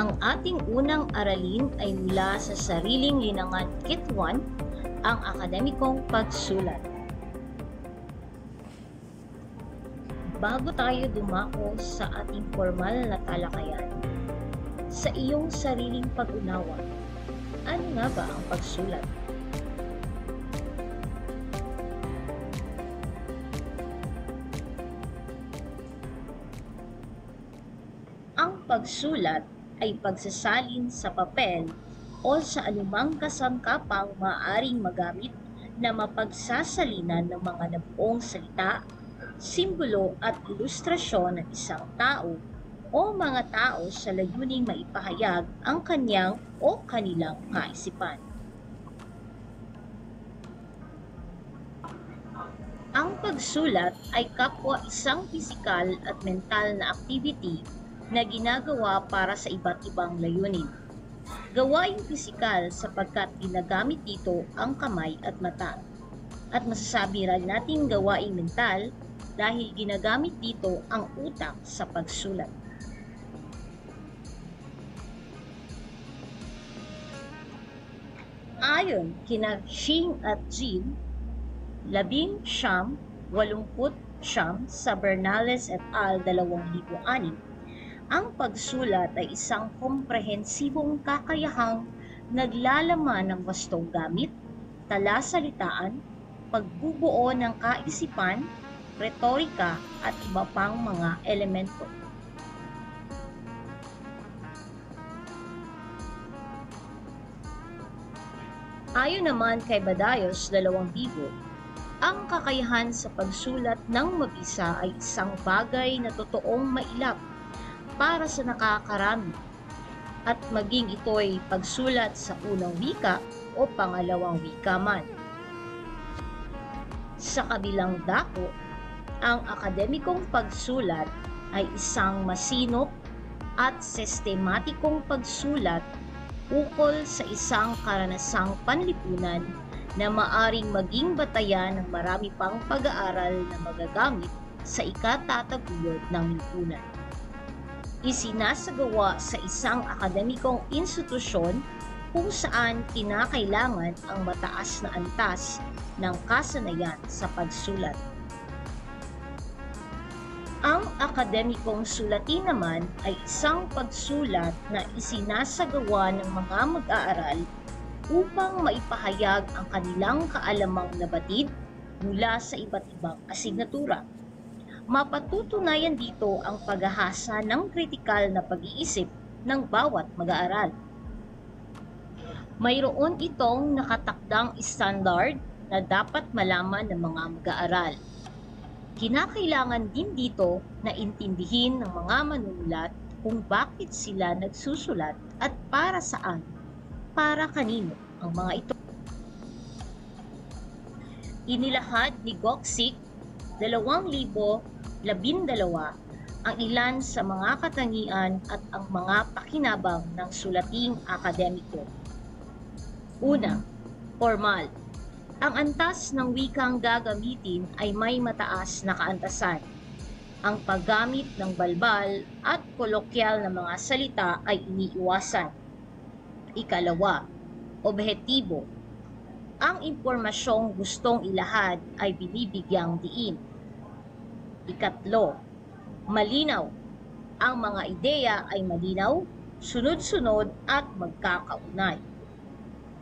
Ang ating unang aralin ay mula sa Sariling Linangan Kit 1, ang akademikong pagsulat. Bago tayo dumako sa ating formal na talakayan, sa iyong sariling pag-unawa, ano nga ba ang pagsulat? Ang pagsulat ay pagsasalin sa papel o sa anumang kasangkapang maaaring magamit na mapagsasalinan ng mga nabuong salita, simbolo at ilustrasyon ng isang tao o mga tao sa layuning maipahayag ang kanyang o kanilang kaisipan. Ang pagsulat ay kapwa isang pisikal at mental na activity na ginagawa para sa iba't ibang layunin. Gawaing pisikal sapagkat ginagamit dito ang kamay at mata. At masasabi rin natin gawaing mental dahil ginagamit dito ang utak sa pagsulat. Ayon kina Shing at Jean, 1989 sa Bernales et al. 2006, ang pagsulat ay isang komprehensibong kakayahang naglalaman ng wastong gamit, talasalitaan, pagbubuo ng kaisipan, retorika at iba pang mga elemento. Ayon naman kay Badayos 2000, ang kakayahan sa pagsulat ng mabisa ay isang bagay na totoong mailap para sa nakakarami at maging ito'y pagsulat sa unang wika o pangalawang wika man. Sa kabilang dako, ang akademikong pagsulat ay isang masinop at sistematikong pagsulat ukol sa isang karanasang panlipunan na maaring maging batayan ng marami pang pag-aaral na magagamit sa ikatataguyod ng lipunan. Isinasagawa sa isang akademikong institusyon kung saan kinakailangan ang mataas na antas ng kasanayan sa pagsulat. Ang akademikong sulatin naman ay isang pagsulat na isinasagawa ng mga mag-aaral upang maipahayag ang kanilang kaalamang nabatid mula sa iba't ibang asignatura. Mapatutunayan dito ang paghahasa ng kritikal na pag-iisip ng bawat mag-aaral. Mayroon itong nakatakdang standard na dapat malaman ng mga mag-aaral. Kinakailangan din dito na intindihin ng mga manunulat kung bakit sila nagsusulat at para saan, para kanino ang mga ito. Inilahad ni Goksik 2012 ang ilan sa mga katangian at ang mga pakinabang ng sulating akademiko. Una, formal. Ang antas ng wikang gagamitin ay may mataas na kaantasan. Ang paggamit ng balbal at kolokyal na mga salita ay iniiwasan. Ikalawa, objektibo. Ang impormasyong gustong ilahad ay binibigyang diin. Ikatlo, malinaw. Ang mga ideya ay malinaw, sunod-sunod at magkakaunay.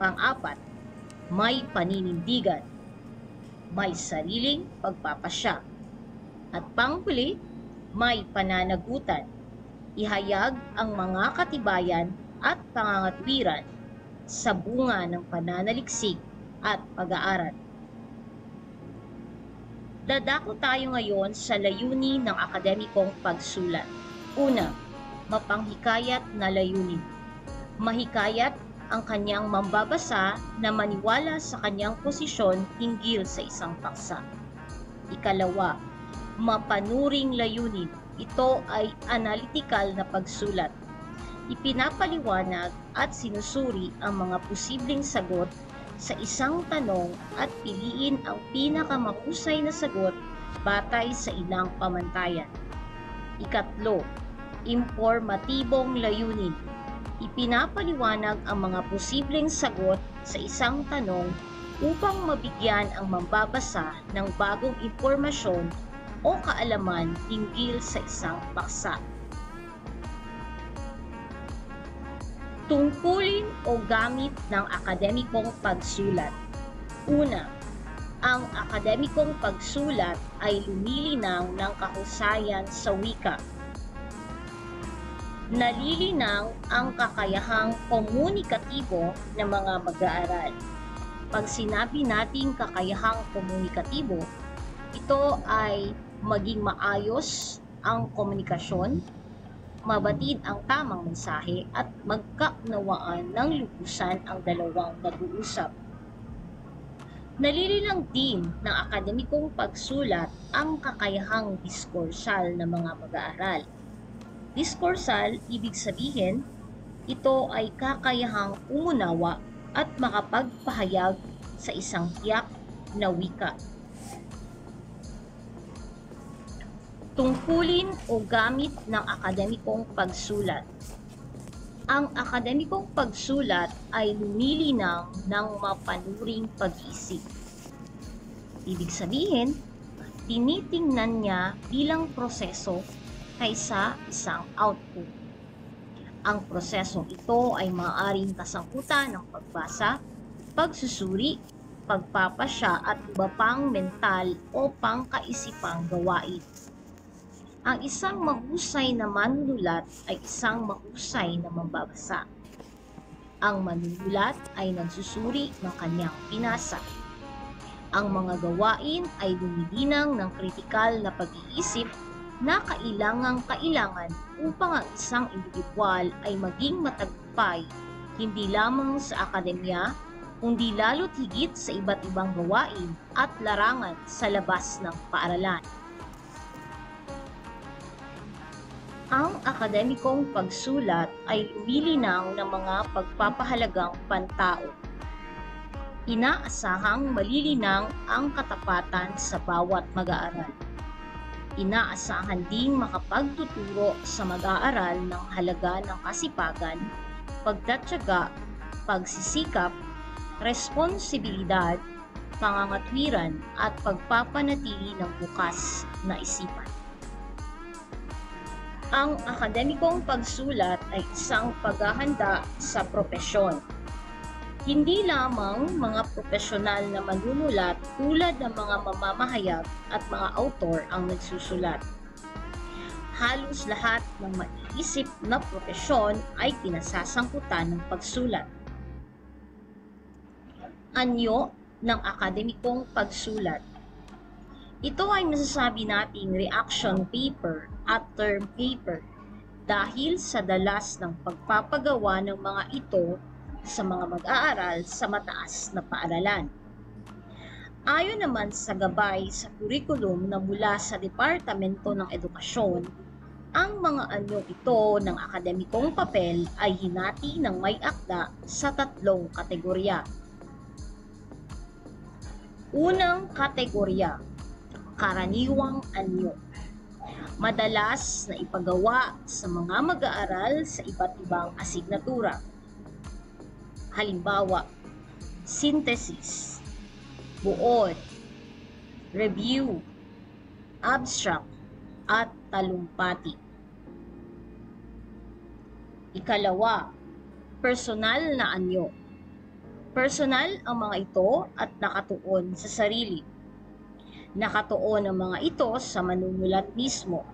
Pang-apat, may paninindigan. May sariling pagpapasya. At panghuli, may pananagutan. Ihayag ang mga katibayan at pangangatwiran sa bunga ng pananaliksik at pag-aaral. Dadako tayo ngayon sa layunin ng akademikong pagsulat. Una, mapanghikayat na layunin. Mahikayat ang kanyang mambabasa na maniwala sa kanyang posisyon hinggil sa isang paksa. Ikalawa, mapanuring layunin. Ito ay analytical na pagsulat. Ipinapaliwanag at sinusuri ang mga posibleng sagot sa isang tanong at piliin ang pinakamahusay na sagot batay sa ilang pamantayan. Ikatlo, impormatibong layunin. Ipinapaliwanag ang mga posibleng sagot sa isang tanong upang mabigyan ang mambabasa ng bagong impormasyon o kaalaman hinggil sa isang paksa. Tungkulin o gamit ng akademikong pagsulat. Una, ang akademikong pagsulat ay lumilinang ng kahusayan sa wika. Nalilinang ang kakayahang komunikatibo ng mga mag-aaral. Pag sinabi nating kakayahang komunikatibo, ito ay maging maayos ang komunikasyon, mabatid ang tamang mensahe at magkaunawaan ng lubusan ang dalawang nag-uusap. Nalilinang din ng akademikong pagsulat ang kakayahang diskursal ng mga mag-aaral. Diskursal, ibig sabihin, ito ay kakayahang umunawa at makapagpahayag sa isang tiyak na wika. Tungkulin o gamit ng akademikong pagsulat. Ang akademikong pagsulat ay lumilinang ng mapanuring pag-iisip. Ibig sabihin, tinitingnan niya bilang proseso kaysa isang output. Ang prosesong ito ay maaaring kasangkutan ng pagbasa, pagsusuri, pagpapasya at iba pang mental o pangkaisipang gawain. Ang isang mahusay na manunulat ay isang mahusay na mambabasa. Ang manunulat ay nagsusuri ng kanyang pinasa. Ang mga gawain ay lumilinang ng kritikal na pag-iisip na kailangang-kailangan upang ang isang individual ay maging matagumpay hindi lamang sa akademya, kundi lalo't higit sa iba't ibang gawain at larangan sa labas ng paaralan. Ang akademikong pagsulat ay lumilinaw ng mga pagpapahalagang pantao. Inaasahang malilinang ang katapatan sa bawat mag-aaral. Inaasahan ding makapagtuturo sa mag-aaral ng halaga ng kasipagan, pagtatyaga, pagsisikap, responsibilidad, pangangatwiran at pagpapanatili ng bukas na isipan. Ang akademikong pagsulat ay isang paghahanda sa propesyon. Hindi lamang mga profesional na manunulat tulad ng mga mamamahayag at mga autor ang nagsusulat. Halos lahat ng maiisip na profesyon ay pinasasangkutan ng pagsulat. Anyo ng akademikong pagsulat. Ito ay masasabi nating reaction paper at term paper dahil sa dalas ng pagpapagawa ng mga ito sa mga mag-aaral sa mataas na paaralan. Ayon naman sa gabay sa kurikulum na mula sa Departamento ng Edukasyon, ang mga anyo ito ng akademikong papel ay hinati ng may akda sa 3 kategorya. Unang kategorya, karaniwang anyo. Madalas na ipagawa sa mga mag-aaral sa iba't ibang asignatura. Halimbawa, synthesis, buod, review, abstract, at talumpati. Ikalawa, personal na anyo. Personal ang mga ito at nakatuon sa sarili. Nakatuon ang mga ito sa manunulat mismo,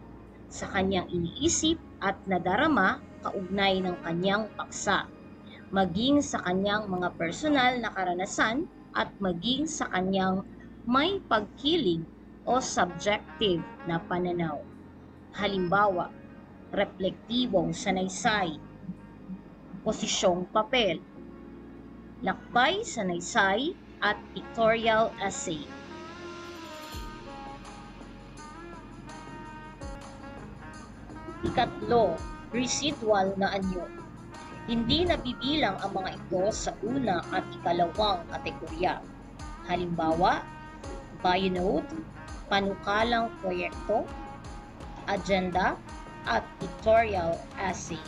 sa kanyang iniisip at nadarama kaugnay ng kanyang paksa, maging sa kanyang mga personal na karanasan at maging sa kanyang may pagkiling o subjective na pananaw. Halimbawa, reflektibong sanaysay, posisyong papel, lakbay sanaysay at pictorial essay. Ikatlo, residual na anyo. Hindi nabibilang ang mga ito sa una at ikalawang kategorya. Halimbawa, bio-note, panukalang proyekto, agenda, at pictorial essay.